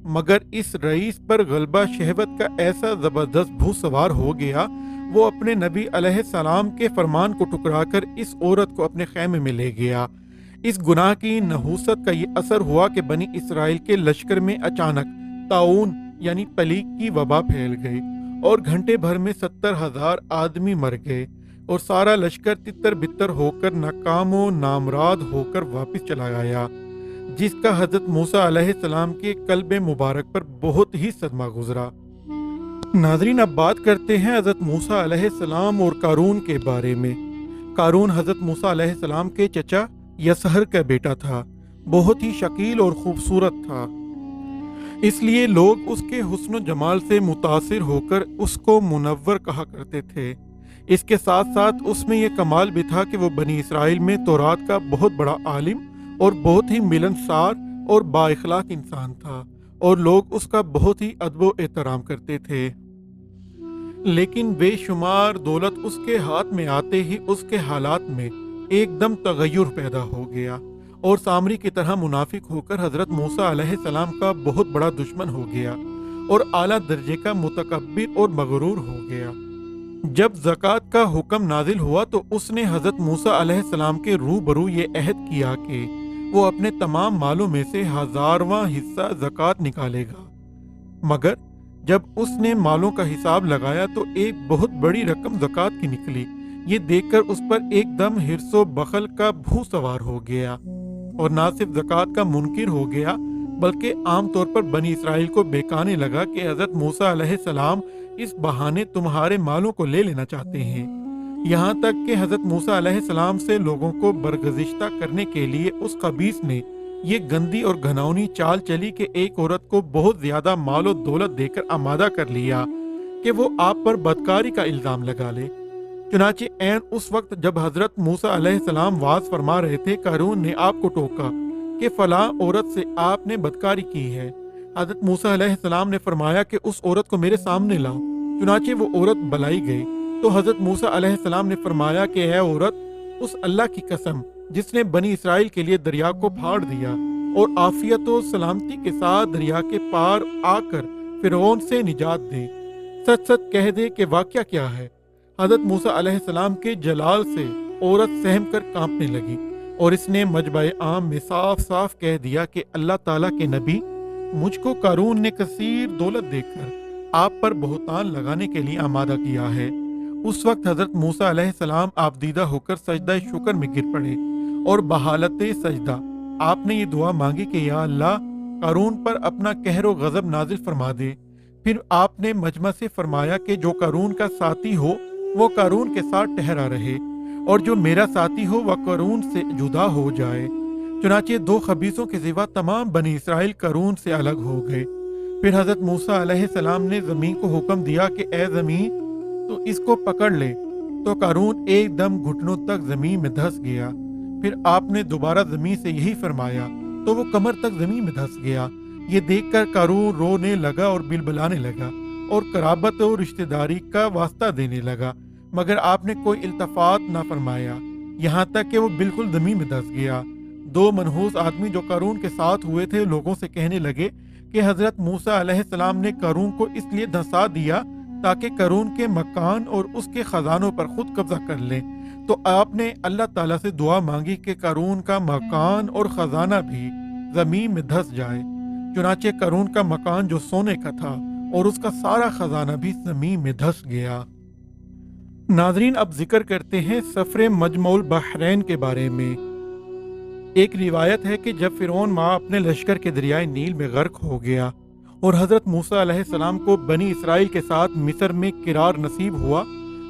مگر اس رئیس پر غلبہ شہوت کا ایسا زبردست بھو سوار ہو گیا، وہ اپنے نبی علیہ السلام کے فرمان کو ٹکرا کر اس عورت کو اپنے خیمے میں لے گیا۔ اس گناہ کی نحوست کا یہ اثر ہوا کہ بنی اسرائیل کے لشکر میں اچانک طاعون یعنی پلیگ کی وبا پھیل گئی اور گھنٹے بھر میں 70,000 آدمی مر گئے اور سارا لشکر تتر بتر ہو کر ناکام و نامراد ہو کر واپس چلا آیا، جس کا حضرت موسیٰ علیہ السلام کے قلب مبارک پر بہت ہی صدمہ گزرا۔ ناظرین، اب بات کرتے ہیں حضرت موسیٰ علیہ السلام اور قارون کے بارے میں۔ قارون حضرت موسیٰ علیہ السلام کے چچا یسہر کا بیٹا تھا، بہت ہی شکیل اور خوبصورت تھا، اس لیے لوگ اس کے حسن و جمال سے متاثر ہو کر اس کو منور کہا کرتے تھے۔ اس کے ساتھ ساتھ اس میں یہ کمال بھی تھا کہ وہ بنی اسرائیل میں تورات کا بہت بڑا عالم اور بہت ہی ملنسار اور با اخلاق انسان تھا اور لوگ اس کا بہت ہی ادب و احترام کرتے تھے۔ لیکن بے شمار دولت اس کے ہاتھ میں آتے ہی اس کے حالات میں ایک دم تغیر پیدا ہو گیا اور سامری کی طرح منافق ہو کر حضرت موسیٰ علیہ السلام کا بہت بڑا دشمن ہو گیا اور اعلیٰ درجے کا متکبر اور مغرور ہو گیا۔ جب زکوٰۃ کا حکم نازل ہوا تو اس نے حضرت موسیٰ علیہ السلام کے روبرو یہ عہد کیا کہ وہ اپنے تمام مالوں میں سے 1000واں حصہ زکوٰۃ نکالے گا، مگر جب اس نے مالوں کا حساب لگایا تو ایک بہت بڑی رقم زکوٰۃ کی نکلی۔ یہ دیکھ کر اس پر ایک دم حرص و بخل کا بھو سوار ہو گیا اور نہ صرف زکوٰۃ کا منکر ہو گیا بلکہ عام طور پر بنی اسرائیل کو بہکانے لگا کہ حضرت موسیٰ علیہ السلام اس بہانے تمہارے مالوں کو لے لینا چاہتے ہیں، یہاں تک کہ حضرت موسیٰ علیہ السلام سے لوگوں کو برگزشتہ کرنے کے لیے اس خبیث نے یہ گندی اور گھناؤنی چال چلی کہ ایک عورت کو بہت زیادہ مال و دولت دے کر آمادہ کر لیا کہ وہ آپ پر بدکاری کا الزام لگا لے۔ چنانچہ عین اس وقت جب حضرت موسیٰ علیہ السلام واز فرما رہے تھے، قارون نے آپ کو ٹوکا کہ فلاں عورت سے آپ نے بدکاری کی ہے۔ حضرت موسیٰ علیہ السلام نے فرمایا کہ اس عورت کو میرے سامنے لاؤ۔ چنانچہ وہ عورت بلائی گئی تو حضرت موسیٰ علیہ السلام نے فرمایا کہ اے عورت، اس اللہ کی قسم جس نے بنی اسرائیل کے لیے دریا کو پھاڑ دیا اور عافیت و سلامتی کے ساتھ دریا کے پار آ کر فرعون سے نجات دے، سچ سچ کہہ دے کہ واقعہ کیا ہے۔ حضرت موسیٰ علیہ السلام کے جلال سے عورت سہم کر کانپنے لگی اور اس نے مجمع عام میں صاف صاف کہہ دیا کہ اللہ تعالیٰ کے نبی، مجھ کو قارون نے کثیر دولت دے کر آپ پر بہتان لگانے کے لیے آمادہ کیا ہے۔ اس وقت حضرت موسیٰ علیہ السلام آبدیدہ ہو کر سجدہ شکر میں گر پڑے اور بحالت سجدہ آپ نے یہ دعا مانگی کہ یا اللہ، قارون پر اپنا قہر و غضب نازل فرما دے۔ پھر آپ نے مجمع سے فرمایا کہ جو قارون کا ساتھی ہو وہ قارون کے ساتھ ٹھہرا رہے اور جو میرا ساتھی ہو وہ قارون سے جدا ہو جائے۔ چنانچہ 2 خبیثوں کے سوا تمام بنی اسرائیل قارون سے الگ ہو گئے۔ پھر حضرت موسیٰ علیہ السلام نے زمین کو حکم دیا کہ اے زمین، تو اس کو پکڑ لے، تو قارون ایک دم گھٹنوں تک زمین میں دھس گیا۔ پھر آپ نے دوبارہ زمین سے یہی فرمایا تو وہ کمر تک زمین میں دھس گیا۔ یہ دیکھ کر قارون رونے لگا اور بلبلانے لگا اور قرابت و رشتہ داری کا واسطہ دینے لگا، مگر آپ نے کوئی التفات نہ فرمایا، یہاں تک کہ وہ بالکل زمین میں دھس گیا۔ 2 منحوس آدمی جو قارون کے ساتھ ہوئے تھے لوگوں سے کہنے لگے کہ حضرت موسیٰ علیہ السلام نے قارون کو اس لیے دھنسا دیا تاکہ قارون کے مکان اور اس کے خزانوں پر خود قبضہ کر لیں۔ تو آپ نے اللہ تعالیٰ سے دعا مانگی کہ قارون کا مکان اور خزانہ بھی زمین میں دھس جائے۔ چنانچہ قارون کا مکان جو سونے کا تھا اور اس کا سارا خزانہ بھی زمین میں دھس گیا۔ ناظرین، اب ذکر کرتے ہیں سفر مجمع البحرین کے بارے میں۔ ایک روایت ہے کہ جب فرعون ماں اپنے لشکر کے دریائے نیل میں غرق ہو گیا اور حضرت موسیٰ علیہ السلام کو بنی اسرائیل کے ساتھ مصر میں قرار نصیب ہوا،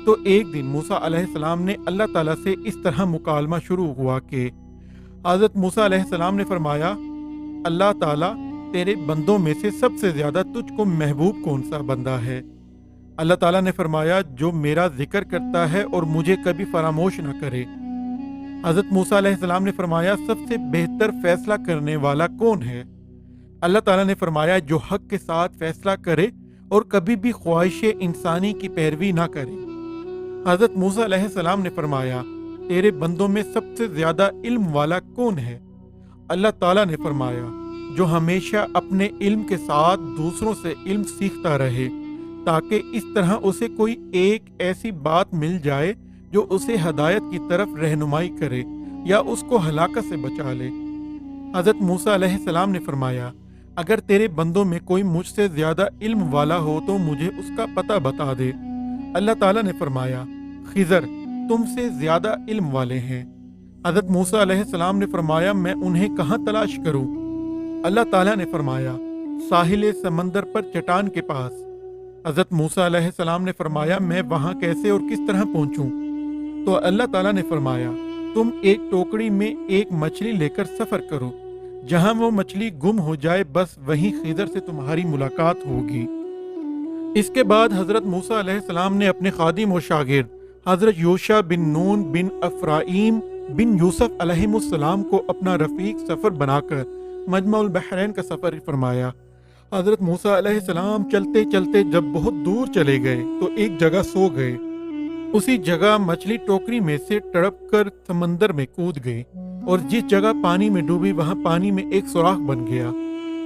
تو ایک دن موسیٰ علیہ السلام نے اللہ تعالیٰ سے اس طرح مکالمہ شروع ہوا کہ حضرت موسیٰ علیہ السلام نے فرمایا، اللہ تعالیٰ، تیرے بندوں میں سے سب سے زیادہ تجھ کو محبوب کون سا بندہ ہے؟ اللہ تعالیٰ نے فرمایا، جو میرا ذکر کرتا ہے اور مجھے کبھی فراموش نہ کرے۔ حضرت موسیٰ علیہ السلام نے فرمایا، سب سے بہتر فیصلہ کرنے والا کون ہے؟ اللہ تعالیٰ نے فرمایا، جو حق کے ساتھ فیصلہ کرے اور کبھی بھی خواہش انسانی کی پیروی نہ کرے۔ حضرت موسیٰ علیہ السلام نے فرمایا، تیرے بندوں میں سب سے زیادہ علم والا کون ہے؟ اللہ تعالیٰ نے فرمایا، جو ہمیشہ اپنے علم کے ساتھ دوسروں سے علم سیکھتا رہے، تاکہ اس طرح اسے کوئی ایک ایسی بات مل جائے جو اسے ہدایت کی طرف رہنمائی کرے یا اس کو ہلاکت سے بچا لے۔ حضرت موسیٰ علیہ السلام نے فرمایا، اگر تیرے بندوں میں کوئی مجھ سے زیادہ علم والا ہو تو مجھے اس کا پتہ بتا دے۔ اللہ تعالیٰ نے فرمایا، خضر تم سے زیادہ علم والے ہیں۔ حضرت موسیٰ علیہ السلام نے فرمایا، میں انہیں کہاں تلاش کروں؟ اللہ تعالیٰ نے فرمایا، ساحل سمندر پر چٹان کے پاس۔ حضرت موسیٰ علیہ السلام نے فرمایا، میں وہاں کیسے اور کس طرح پہنچوں؟ تو اللہ تعالیٰ نے فرمایا، تم ایک ٹوکری میں ایک مچھلی لے کر سفر کرو، جہاں وہ مچھلی گم ہو جائے بس وہیں خضر سے تمہاری ملاقات ہوگی۔ اس کے بعد حضرت موسیٰ علیہ السلام نے اپنے خادم و شاگرد حضرت یوشع بن نون بن افرائیم بن یوسف علیہ السلام کو اپنا رفیق سفر بنا کر مجمع البحرین کا سفر فرمایا۔ حضرت موسیٰ علیہ السلام چلتے چلتے جب بہت دور چلے گئے تو ایک جگہ سو گئے۔ اسی جگہ مچھلی ٹوکری میں سے تڑپ کر سمندر میں کود گئی، اور جس جگہ پانی میں ڈوبی وہاں پانی میں ایک سوراخ بن گیا۔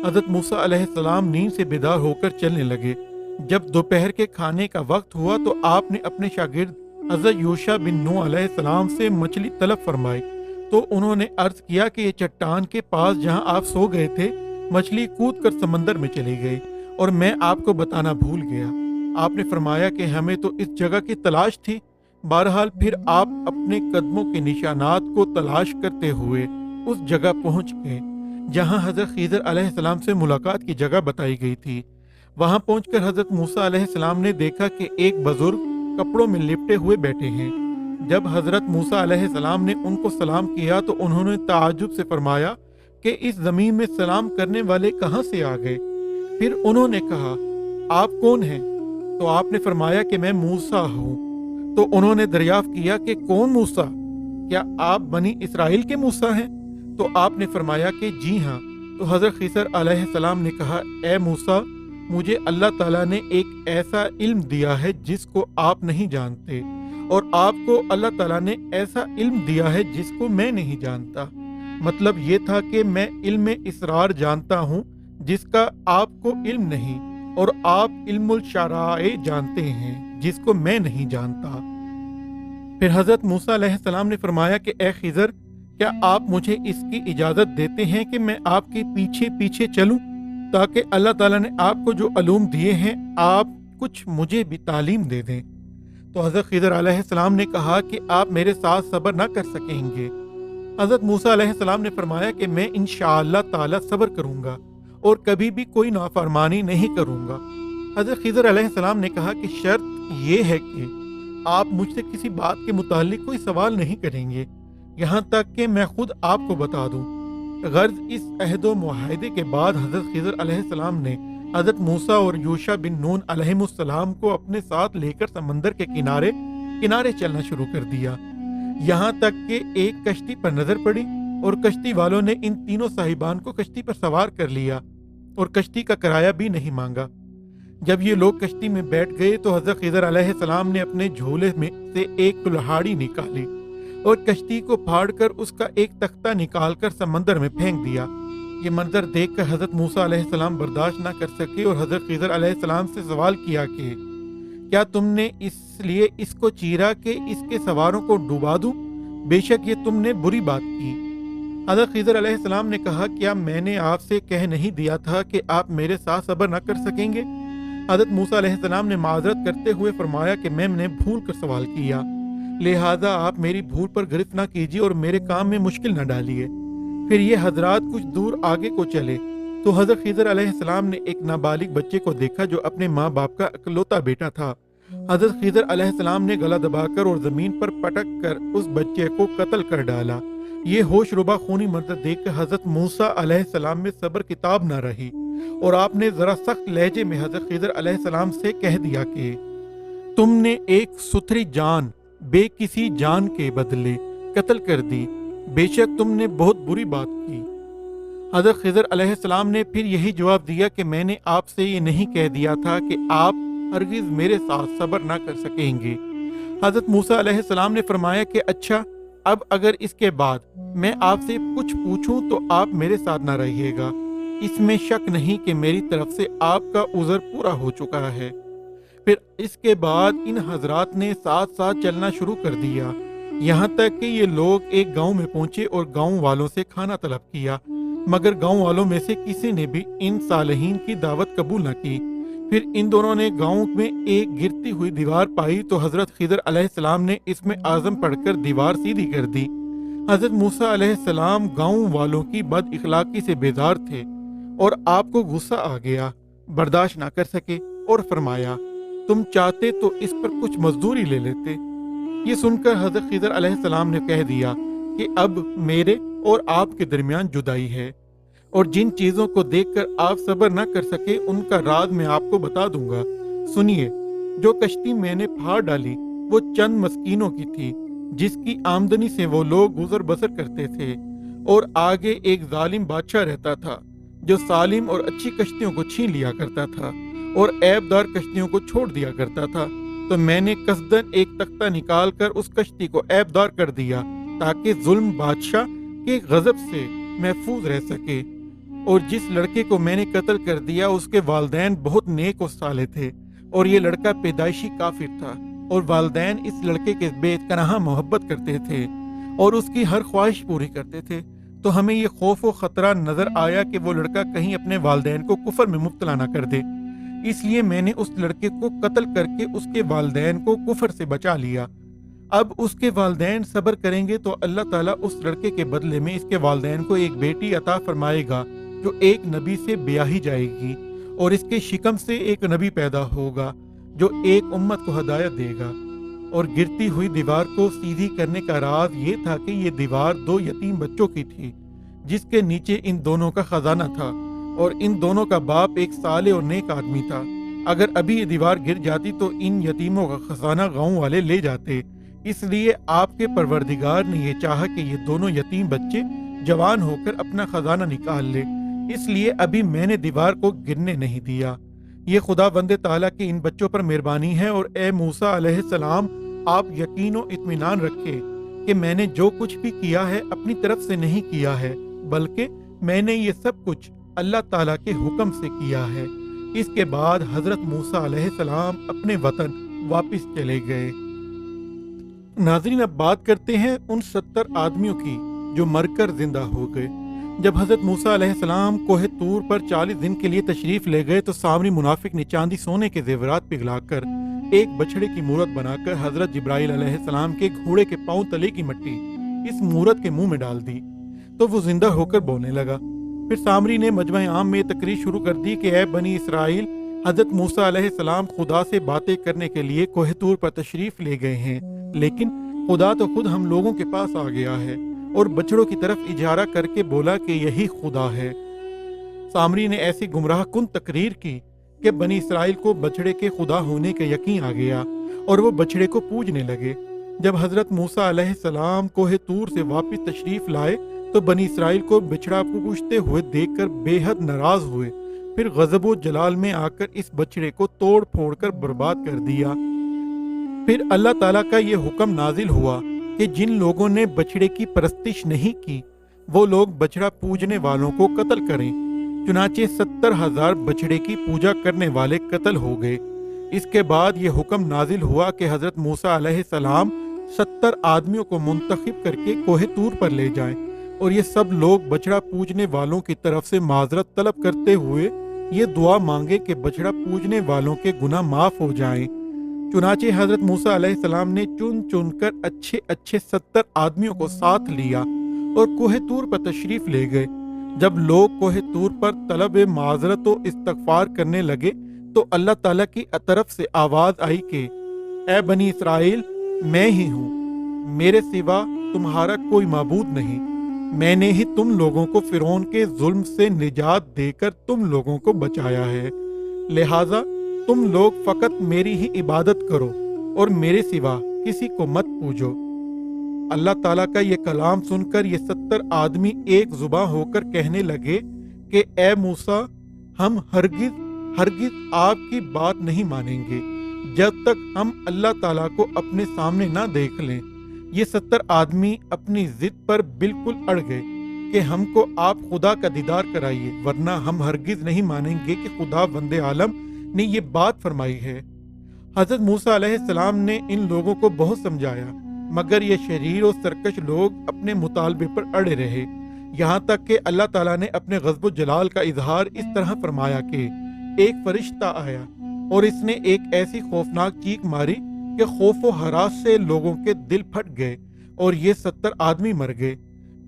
حضرت موسیٰ علیہ السلام نیند سے بیدار ہو کر چلنے لگے۔ جب دوپہر کے کھانے کا وقت ہوا تو آپ نے اپنے شاگرد حضرت یوشع بن نون علیہ السلام سے مچھلی طلب فرمائی، تو انہوں نے عرض کیا کہ یہ چٹان کے پاس جہاں آپ سو گئے تھے مچھلی کود کر سمندر میں چلی گئی اور میں آپ کو بتانا بھول گیا۔ آپ نے فرمایا کہ ہمیں تو اس جگہ کی تلاش تھی۔ بہرحال پھر آپ اپنے قدموں کے نشانات کو تلاش کرتے ہوئے اس جگہ پہنچ گئے جہاں حضرت خضر علیہ السلام سے ملاقات کی جگہ بتائی گئی تھی۔ وہاں پہنچ کر حضرت موسیٰ علیہ السلام نے دیکھا کہ ایک بزرگ کپڑوں میں لپٹے ہوئے بیٹھے ہیں۔ جب حضرت موسیٰ علیہ السلام نے ان کو سلام کیا تو انہوں نے تعجب سے فرمایا کہ اس زمین میں سلام کرنے والے کہاں سے آ گئے؟ پھر انہوں نے کہا، آپ کون ہیں؟ تو آپ نے فرمایا کہ میں موسیٰ ہوں۔ تو انہوں نے دریافت کیا کہ کون موسیٰ؟ کیا آپ بنی اسرائیل کے موسیٰ ہیں؟ تو آپ نے فرمایا کہ جی ہاں۔ تو حضرت خضر علیہ السلام نے کہا، اے موسیٰ، مجھے اللہ تعالیٰ نے ایک ایسا علم دیا ہے جس کو آپ نہیں جانتے، اور آپ کو اللہ تعالیٰ نے ایسا علم دیا ہے جس کو میں نہیں جانتا۔ مطلب یہ تھا کہ میں علم اسرار جانتا ہوں جس کا آپ کو علم نہیں، اور آپ علم الشرائع جانتے ہیں جس کو میں نہیں جانتا۔ پھر حضرت موسیٰ علیہ السلام نے فرمایا کہ اے خضر، کیا آپ مجھے اس کی اجازت دیتے ہیں کہ میں آپ کے پیچھے پیچھے چلوں، تاکہ اللہ تعالیٰ نے آپ کو جو علوم دیے ہیں آپ کچھ مجھے بھی تعلیم دے دیں؟ تو حضرت خضر علیہ السلام نے کہا کہ آپ میرے ساتھ صبر نہ کر سکیں گے۔ حضرت موسیٰ علیہ السلام نے فرمایا کہ میں انشاءاللہ تعالیٰ صبر کروں گا اور کبھی بھی کوئی نافرمانی نہیں کروں گا۔ حضرت خضر علیہ السلام نے کہا کہ شرط یہ ہے کہ آپ مجھ سے کسی بات کے متعلق کوئی سوال نہیں کریں گے یہاں تک کہ میں خود آپ کو بتا دوں۔ غرض اس عہد و معاہدے کے بعد حضرت خضر علیہ السلام نے حضرت موسیٰ اور یوشع بن نون علیہ السلام کو اپنے ساتھ لے کر سمندر کے کنارے چلنا شروع کر دیا، یہاں تک کہ ایک کشتی پر نظر پڑی اور کشتی والوں نے ان تینوں صاحبان کو کشتی پر سوار کر لیا اور کشتی کا کرایہ بھی نہیں مانگا۔ جب یہ لوگ کشتی میں بیٹھ گئے تو حضرت خضر علیہ السلام نے اپنے جھولے میں سے ایک کلہاڑی نکالی اور کشتی کو پھاڑ کر اس کا ایک تختہ نکال کر سمندر میں پھینک دیا۔ یہ منظر دیکھ کر حضرت موسیٰ علیہ السلام برداشت نہ کر سکے اور حضرت خضر علیہ السلام سے سوال کیا کہ کیا تم نے اس لیے اس کو چیرا کہ اس کے سواروں کو ڈوبا دوں؟ بے شک یہ تم نے بری بات کی۔ حضرت خضر علیہ السلام نے کہا کیا میں نے آپ سے کہہ نہیں دیا تھا کہ آپ میرے ساتھ صبر نہ کر سکیں گے؟ حضرت موسیٰ علیہ السلام نے معذرت کرتے ہوئے فرمایا کہ میں نے بھول کر سوال کیا، لہٰذا آپ میری بھول پر گرفت نہ کیجیے اور میرے کام میں مشکل نہ ڈالیے۔ پھر یہ حضرات کچھ دور آگے کو چلے تو حضرت خضر علیہ السلام نے ایک نابالغ بچے کو دیکھا جو اپنے ماں باپ کا اکلوتا بیٹا تھا۔ حضرت خضر علیہ السلام نے گلا دبا کر اور زمین پر پٹک کر اس بچے کو قتل کر ڈالا۔ یہ ہوش ربا خونی منظر دیکھ کر حضرت موسیٰ علیہ السلام میں صبر کتاب نہ رہی اور آپ نے ذرا سخت لہجے میں حضرت خضر علیہ السلام سے کہہ دیا کہ تم نے ایک ستھری جان بے کسی جان کے بدلے قتل کر دی، بے شک تم نے بہت بری بات کی۔ حضرت خضر علیہ السلام نے پھر یہی جواب دیا کہ میں نے آپ سے یہ نہیں کہہ دیا تھا کہ آپ ہرگز میرے ساتھ صبر نہ کر سکیں گے؟ حضرت موسیٰ علیہ السلام نے فرمایا کہ اچھا، اب اگر اس کے بعد میں آپ سے کچھ پوچھوں تو آپ میرے ساتھ نہ رہیے گا، اس میں شک نہیں کہ میری طرف سے آپ کا عذر پورا ہو چکا ہے۔ پھر اس کے بعد ان حضرات نے ساتھ ساتھ چلنا شروع کر دیا، یہاں تک کہ یہ لوگ ایک گاؤں میں پہنچے اور گاؤں والوں سے کھانا طلب کیا، مگر گاؤں والوں میں سے کسی نے بھی ان صالحین کی دعوت قبول نہ کی۔ پھر ان دونوں نے گاؤں میں ایک گرتی ہوئی دیوار پائی تو حضرت خضر علیہ السلام نے اس میں اعظم پڑھ کر دیوار سیدھی کر دی۔ حضرت موسیٰ علیہ السلام گاؤں والوں کی بد اخلاقی سے بیزار تھے اور آپ کو غصہ آ گیا، برداشت نہ کر سکے اور فرمایا تم چاہتے تو اس پر کچھ مزدوری لے لیتے۔ یہ سن کر حضرت خضر علیہ السلام نے کہہ دیا کہ اب میرے اور آپ کے درمیان جدائی ہے، اور جن چیزوں کو دیکھ کر آپ صبر نہ کر سکے ان کا راز میں آپ کو بتا دوں گا۔ سنیے، جو کشتی میں نے پھاڑ ڈالی وہ چند مسکینوں کی تھی جس کی آمدنی سے وہ لوگ گزر بسر کرتے تھے، اور آگے ایک ظالم بادشاہ رہتا تھا جو سالم اور اچھی کشتیوں کو چھین لیا کرتا تھا اور عیب دار کشتیوں کو چھوڑ دیا کرتا تھا۔ تو میں نے قصدن ایک تختہ نکال کر اس کشتی کو عیب دار کر دیا تاکہ ظلم بادشاہ کے غضب سے محفوظ رہ سکے۔ اور جس لڑکے کو میں نے قتل کر دیا اس کے والدین بہت نیک و صالح تھے، اور یہ لڑکا پیدائشی کافر تھا، اور والدین اس لڑکے کے بے پناہ محبت کرتے تھے اور اس کی ہر خواہش پوری کرتے تھے۔ تو ہمیں یہ خوف و خطرہ نظر آیا کہ وہ لڑکا کہیں اپنے والدین کو کفر میں مبتلا نہ کر دے، اس لیے میں نے اس لڑکے کو قتل کر کے اس کے والدین کو کفر سے بچا لیا۔ اب اس کے والدین صبر کریں گے تو اللہ تعالیٰ اس لڑکے کے بدلے میں اس کے والدین کو ایک بیٹی عطا فرمائے گا جو ایک نبی سے بیاہی جائے گی، اور اس کے شکم سے ایک نبی پیدا ہوگا جو ایک امت کو ہدایت دے گا۔ اور گرتی ہوئی دیوار کو سیدھی کرنے کا راز یہ تھا کہ یہ دیوار 2 یتیم بچوں کی تھی جس کے نیچے ان دونوں کا خزانہ تھا، اور ان دونوں کا باپ ایک صالح اور نیک آدمی تھا۔ اگر ابھی یہ دیوار گر جاتی تو ان یتیموں کا خزانہ گاؤں والے لے جاتے، اس لیے آپ کے پروردگار نے یہ چاہا کہ یہ دونوں یتیم بچے جوان ہو کر اپنا خزانہ نکال لے، اس لیے ابھی میں نے دیوار کو گرنے نہیں دیا۔ یہ خدا بند تعالیٰ کی ان بچوں پر مہربانی ہے، اور اے موسیٰ علیہ السلام آپ یقین و اطمینان رکھے کہ میں نے جو کچھ بھی کیا ہے اپنی طرف سے نہیں کیا ہے، بلکہ میں نے یہ سب کچھ اللہ تعالیٰ کے حکم سے کیا ہے۔ اس کے بعد حضرت موسیٰ علیہ السلام اپنے وطن واپس چلے گئے۔ ناظرین، اب بات کرتے ہیں ان 70 آدمیوں کی جو مر کر زندہ ہو گئے۔ جب حضرت موسیٰ علیہ السلام کوہ طور پر 40 دن کے لیے تشریف لے گئے تو سامری منافق نے چاندی سونے کے زیورات پگھلا کر ایک بچھڑے کی مورت بنا کر حضرت جبرائیل علیہ السلام کے گھوڑے کے پاؤں تلے کی مٹی اس مورت کے منہ میں ڈال دی تو وہ زندہ ہو کر بولنے لگا۔ پھر سامری نے مجمع عام میں تقریر شروع کر دی کہ اے بنی اسرائیل، حضرت موسیٰ علیہ السلام خدا سے باتیں کرنے کے لیے کوہ طور پر تشریف لے گئے ہیں، لیکن خدا تو خود ہم لوگوں کے پاس آ گیا ہے اور بچڑوں کی طرف اشارہ کر کے بولا کہ یہی خدا ہے۔ سامری نے ایسی گمراہ کن تقریر کی کہ بنی اسرائیل کو بچڑے کے خدا ہونے کا یقین آ گیا اور وہ بچڑے کو پوجنے لگے۔ جب حضرت موسیٰ علیہ السلام کوہ طور سے واپس تشریف لائے تو بنی اسرائیل کو بچڑا پوجتے ہوئے دیکھ کر بے حد ناراض ہوئے، پھر غضب و جلال میں آ کر اس بچڑے کو توڑ پھوڑ کر برباد کر دیا۔ پھر اللہ تعالیٰ کا یہ حکم نازل ہوا کہ جن لوگوں نے بچڑے کی پرستش نہیں کی وہ لوگ بچڑا پوجنے والوں کو قتل کریں۔ چنانچہ 70,000 بچڑے کی پوجا کرنے والے قتل ہو گئے۔ اس کے بعد یہ حکم نازل ہوا کہ حضرت موسیٰ علیہ السلام 70 آدمیوں کو منتخب کر کے کوہ طور پر لے جائیں اور یہ سب لوگ بچڑا پوجنے والوں کی طرف سے معذرت طلب کرتے ہوئے یہ دعا مانگے کہ بچڑا پوجنے والوں کے گناہ معاف ہو جائیں۔ چنانچہ حضرت موسیٰ علیہ السلام نے چن چن کر اچھے 70 آدمیوں کو ساتھ لیا اور کوہ طور پر تشریف لے گئے۔ جب لوگ کوہ طور پر طلب معذرت و استغفار کرنے لگے تو اللہ تعالیٰ کی طرف سے آواز آئی کہ اے بنی اسرائیل، میں ہی ہوں، میرے سوا تمہارا کوئی معبود نہیں۔ میں نے ہی تم لوگوں کو فرعون کے ظلم سے نجات دے کر تم لوگوں کو بچایا ہے، لہٰذا تم لوگ فقط میری ہی عبادت کرو اور میرے سوا کسی کو مت پوجو۔ اللہ تعالیٰ کا یہ کلام سن کر یہ 70 آدمی ایک زباں ہو کر کہنے لگے کہ اے موسیٰ، ہم ہرگز آپ کی بات نہیں مانیں گے جب تک ہم اللہ تعالیٰ کو اپنے سامنے نہ دیکھ لیں۔ یہ 70 آدمی اپنی ضد پر بالکل اڑ گئے کہ ہم کو آپ خدا کا دیدار کرائیے، ورنہ ہم ہرگز نہیں مانیں گے کہ خدا بند عالم نے یہ بات فرمائی ہے۔ حضرت موسیٰ علیہ السلام نے ان لوگوں کو بہت سمجھایا، مگر یہ شریر و سرکش لوگ اپنے مطالبے پر اڑے رہے، یہاں تک کہ اللہ تعالیٰ نے اپنے غضب و جلال کا اظہار اس طرح فرمایا کہ ایک فرشتہ آیا اور اس نے ایک ایسی خوفناک چیخ ماری کہ خوف و ہراس سے لوگوں کے دل پھٹ گئے اور یہ 70 آدمی مر گئے۔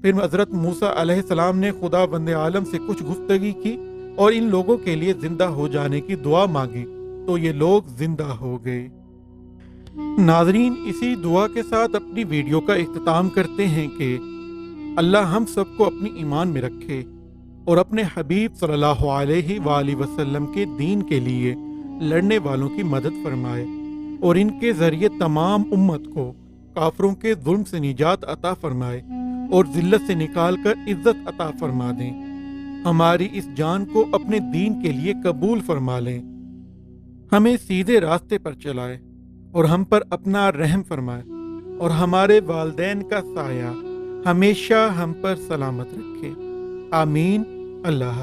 پھر حضرت موسیٰ علیہ السلام نے خدا بند عالم سے کچھ گفتگی کی اور ان لوگوں کے لیے زندہ ہو جانے کی دعا مانگی تو یہ لوگ زندہ ہو گئے۔ ناظرین، اسی دعا کے ساتھ اپنی ویڈیو کا اختتام کرتے ہیں کہ اللہ ہم سب کو اپنی ایمان میں رکھے اور اپنے حبیب صلی اللہ علیہ وآلہ وسلم کے دین کے لیے لڑنے والوں کی مدد فرمائے اور ان کے ذریعے تمام امت کو کافروں کے ظلم سے نجات عطا فرمائے اور ذلت سے نکال کر عزت عطا فرما دیں۔ ہماری اس جان کو اپنے دین کے لیے قبول فرما لیں، ہمیں سیدھے راستے پر چلائے اور ہم پر اپنا رحم فرمائے اور ہمارے والدین کا سایہ ہمیشہ ہم پر سلامت رکھے۔ آمین۔ اللہ حافظ۔